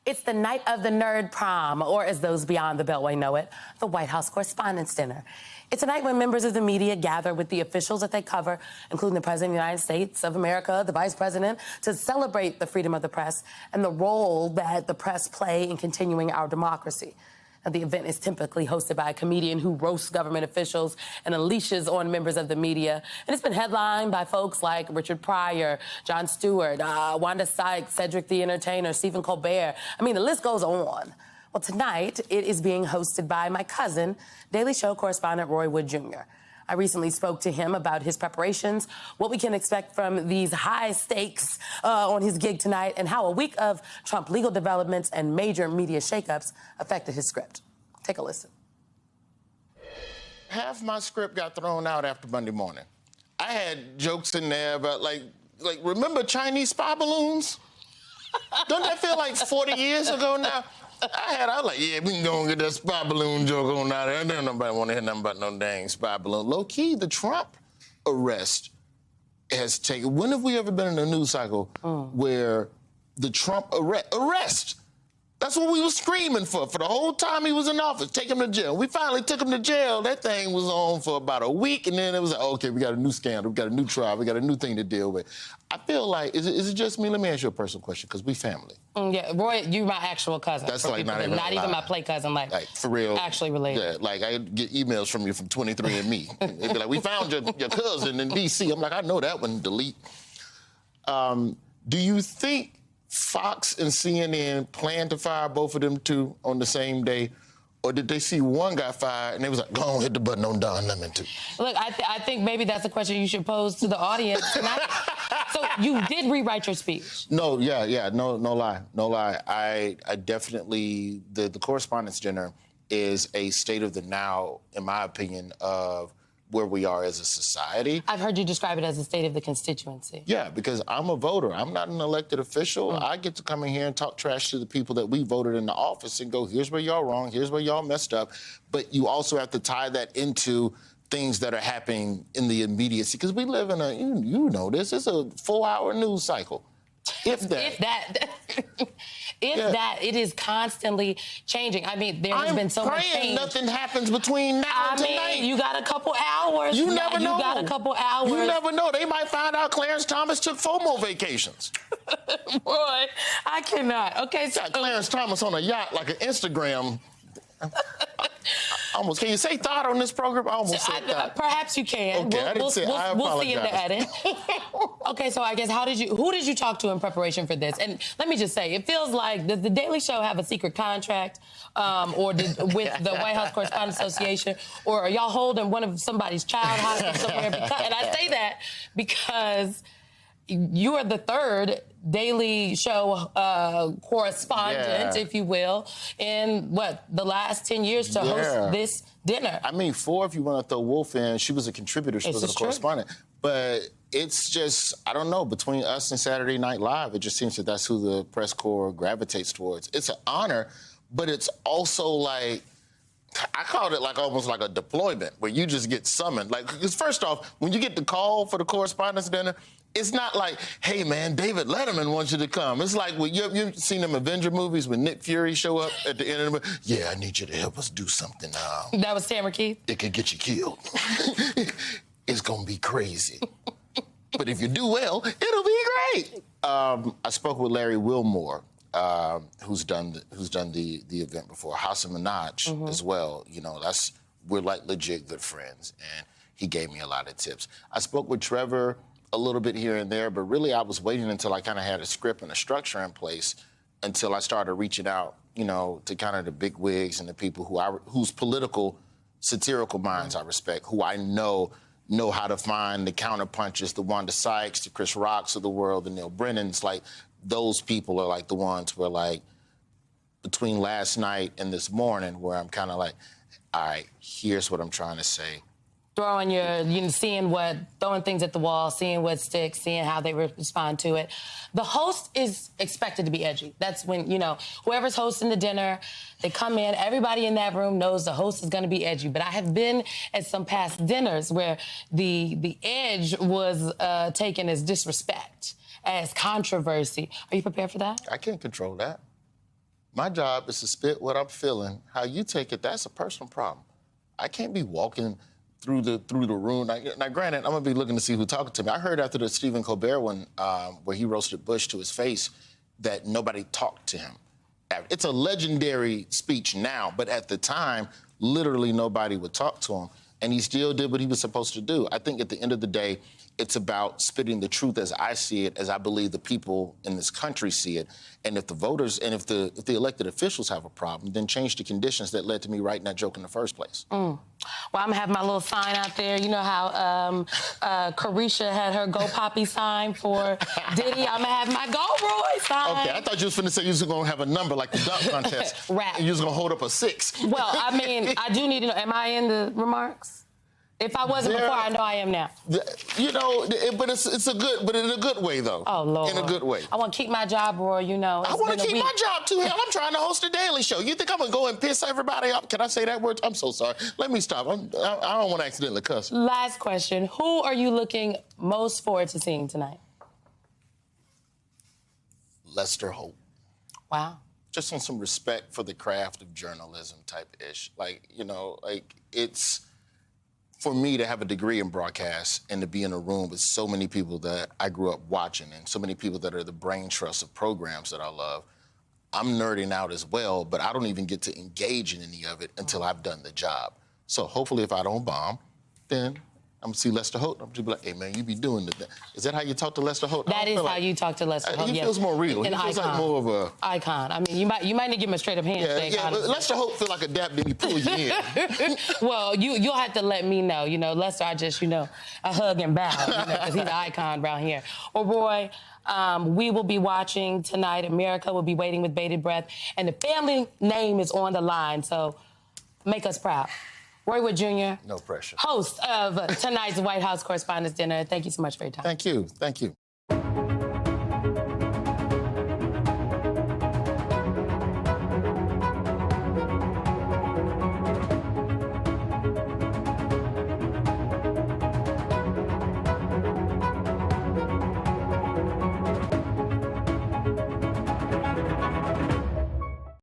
It's the night of the nerd prom, or as those beyond the Beltway know it, the White House Correspondents' Dinner. It's a night when members of the media gather with the officials that they cover, including the President of the United States of America, the Vice President, to celebrate the freedom of the press and the role that the press play in continuing our democracy. Now, the event is typically hosted by a comedian who roasts government officials and unleashes on members of the media. And it's been headlined by folks like Richard Pryor, Jon Stewart, Wanda Sykes, Cedric the Entertainer, Stephen Colbert. I mean, the list goes on. Well, tonight, it is being hosted by my cousin, Daily Show correspondent Roy Wood Jr. I recently spoke to him about his preparations, what we can expect from these high stakes on his gig tonight, and how a week of Trump legal developments and major media shakeups affected his script. Take a listen. Half my script got thrown out after Monday morning. I had jokes in there about, like remember Chinese spy balloons? Don't that feel like 40 years ago now? I was like, yeah, we can go and get that spy balloon joke on out there. Don't nobody want to hear nothing about no dang spy balloon. Low-key, the Trump arrest has taken... When have we ever been in a news cycle where the Trump arrest? That's what we were screaming for the whole time he was in office. Take him to jail. We finally took him to jail. That thing was on for about a week, and then it was like, okay, we got a new scandal, we got a new trial, we got a new thing to deal with. I feel like, is it just me? Let me ask you a personal question, because we family. Yeah, Roy, you my actual cousin. That's like not even my play cousin, like for real. Actually related. Yeah, like I get emails from you from 23andMe. They'd be like, we found your cousin in D.C. I'm like, I know that one, delete. Do you think Fox and CNN planned to fire both of them two on the same day? Or did they see one got fired and they was like, go on, hit the button on Don Lemon too? Look, I think maybe that's a question you should pose to the audience tonight. So you did rewrite your speech? No, no lie. I definitely, the Correspondents' Dinner is a state of the now, in my opinion, of where we are as a society. I've heard you describe it as a state of the constituency. Yeah, because I'm a voter. I'm not an elected official. I get to come in here and talk trash to the people that we voted in the office and go, here's where y'all wrong, here's where y'all messed up. But you also have to tie that into things that are happening in the immediacy. Because we live in a, you know this, it's a 4-hour news cycle. If that. It is constantly changing. I mean, there has been so much change. Nothing happens between now and tonight. I mean, you got a couple hours. You never know. You got a couple hours. You never know. They might find out Clarence Thomas took FOMO vacations. Boy, I cannot. Okay, so got Clarence Thomas on a yacht like an Instagram. Almost. Can you say thought on this program? I almost said thought. Perhaps you can. Okay, I didn't say. I apologize. We'll see in the edit. Okay, so I guess who did you talk to in preparation for this? And let me just say, it feels like, does the Daily Show have a secret contract with the White House Correspondents Association, or are y'all holding one of somebody's child hostage somewhere? And I say that because you are the third Daily Show correspondent, if you will, in the last 10 years to host this dinner. I mean, 4 if you want to throw Wolf in. She was a contributor, she was a correspondent. But it's just, I don't know, between us and Saturday Night Live, it just seems that that's who the press corps gravitates towards. It's an honor, but it's also like, I called it like almost like a deployment where you just get summoned. Like, because first off, when you get the call for the Correspondents' Dinner, it's not like, hey, man, David Letterman wants you to come. It's like, well, you've seen them Avenger movies when Nick Fury show up at the end of the movie. Yeah, I need you to help us do something. That was Tamara Keith? It could get you killed. It's going to be crazy. But if you do well, it'll be great. I spoke with Larry Wilmore, who's done the event before, House of Minaj as well. You know, we're like legit good friends, and he gave me a lot of tips. I spoke with Trevor a little bit here and there, but really I was waiting until I kind of had a script and a structure in place until I started reaching out, you know, to kind of the big wigs and the people whose political, satirical minds I respect, who I know how to find the counterpunches, the Wanda Sykes, the Chris Rocks of the world, the Neil Brennans. Like, those people are like the ones where, like, between last night and this morning, where I'm kind of like, all right, here's what I'm trying to say. Throwing throwing things at the wall, seeing what sticks, seeing how they respond to it. The host is expected to be edgy. That's when, you know, whoever's hosting the dinner, they come in, everybody in that room knows the host is going to be edgy. But I have been at some past dinners where the edge was taken as disrespect, as controversy. Are you prepared for that? I can't control that. My job is to spit what I'm feeling. How you take it, that's a personal problem. I can't be walking through the room. Now, granted, I'm gonna be looking to see who's talking to me. I heard after the Stephen Colbert one, where he roasted Bush to his face, that nobody talked to him. It's a legendary speech now, but at the time, literally nobody would talk to him, and he still did what he was supposed to do. I think at the end of the day, it's about spitting the truth as I see it, as I believe the people in this country see it. And if the voters and if the elected officials have a problem, then change the conditions that led to me writing that joke in the first place. Well, I'm gonna have my little sign out there. You know how Carisha had her Go Poppy sign for Diddy? I'm gonna have my Go Roy sign. Okay, I thought you was finna say you was gonna have a number like the dunk contest. Rap. And you was gonna hold up a 6. Well, I mean, I do need to know, am I in the remarks? If I wasn't before, I know I am now. You know, but it's a good, but in a good way though. Oh Lord. In a good way. I want to keep my job, Roy. You know. I want to keep my job too. Hell, I'm trying to host a Daily Show. You think I'm gonna go and piss everybody off? Can I say that word? I'm so sorry. Let me stop. I don't want to accidentally cuss. Last question: who are you looking most forward to seeing tonight? Lester Holt. Wow. Just on some respect for the craft of journalism type ish. Like, you know, like it's. For me to have a degree in broadcast and to be in a room with so many people that I grew up watching and so many people that are the brain trust of programs that I love, I'm nerding out as well, but I don't even get to engage in any of it until I've done the job. So hopefully if I don't bomb, then I'm gonna see Lester Holt. I'm just be like, hey man, you be doing that. Is that how you talk to Lester Holt? That is how you talk to Lester Holt. He feels more real. He feels like more of a icon. I mean, you might need to give him a straight up handshake. Yeah, Lester Holt feel like a dap, then he pull you in. Well, you'll have to let me know. You know, Lester, I just a hug and bow because he's an icon around here. Well, Roy, we will be watching tonight. America will be waiting with bated breath, and the family name is on the line. So make us proud. Roy Wood Jr. No pressure. Host of tonight's White House Correspondents' Dinner. Thank you so much for your time. Thank you. Thank you.